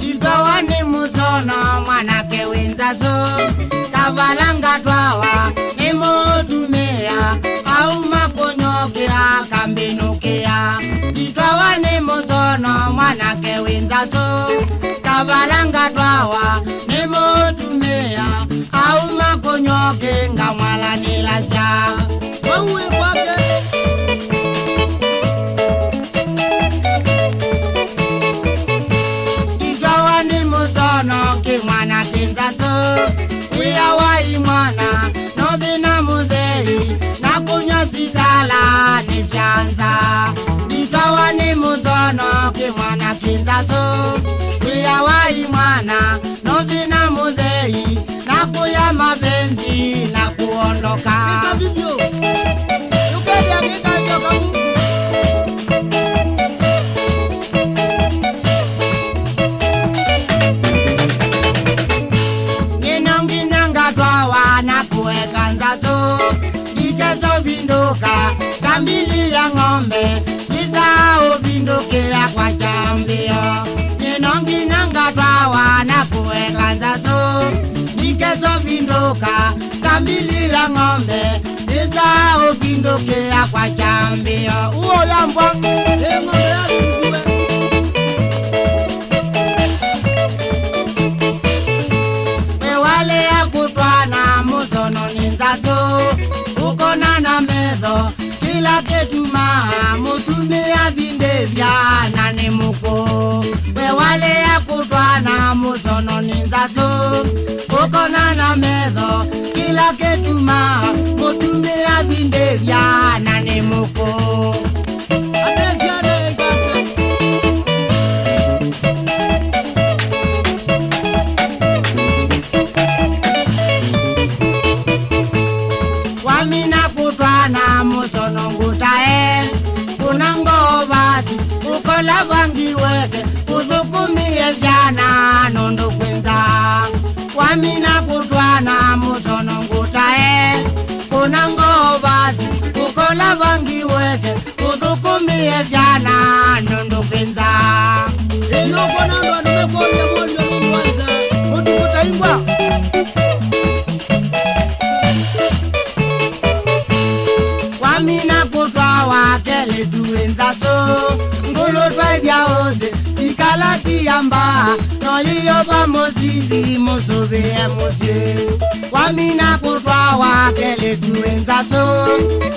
Itawani musono mwanake wenzazo kavalanga twawa nemotumea au makonyokea kambinukia. Itawani musono mwanake wenzazo kavalanga twawa nemotumea au makonyoke ngamwala nilasya wawe kwake. Itawani musono kimwana kinzazo wiyawai mwana nothina muthei na kunywa sigala nisyanza. Itawani musono kimwana kinzazo wiyawai mwana nothina muthei na kuya mapenzi na kuondoka. Ninonginanga twawa na kuweka nzazo ikezo vinduka kambili ya ng'ombe izao vindukea kwa chambio. Ninonginanga twawa na kuweka nzazo ikezo vinduka kambili ya ng'ombe izao vindukea kwa chambio. Uo yambwa wewale ya kutwana musono ninzazo ukona na medho kila ketuma mutumia vindevya nane muko. Wewale ya kutwana musono ninzazo ukona na medho kila ketuma mutumia vindevya nane muko. Wamina kutwana musono ngutae kuna ngobasi ukola vangiweke udhukumie zyana nondo kwenza. Wamina kutwana musono ngutae kuna ngobasi ukola vangiweke udhukumie zyana nondo kwenza. Iyo kona ndo anumekoya mwali wa mwanza utukutaingwa. Wamina kutwawa kele tuenzaso ngulutwa vyaoze sikalati yamba noiyo vamosindi musuvie musi. Wamina kutwawa kele tuenzaso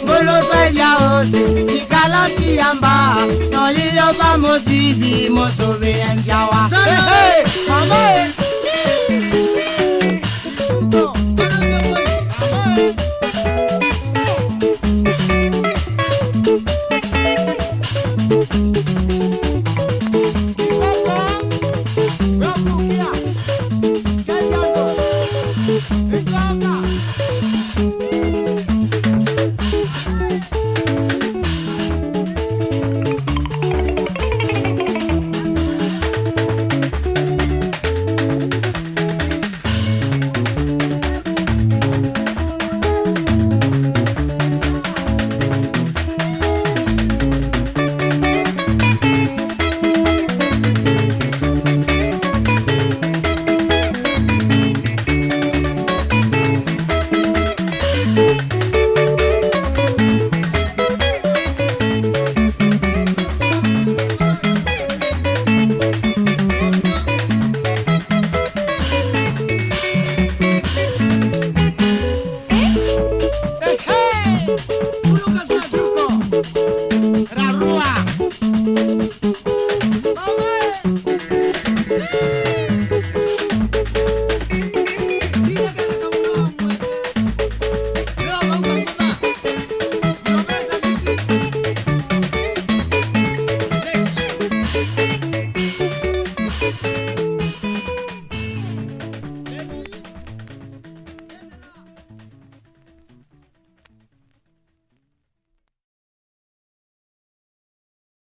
ngulutwa vyaoze sikalati yamba noiyo vamosindi musuvie nzyawa. Hey, mama It's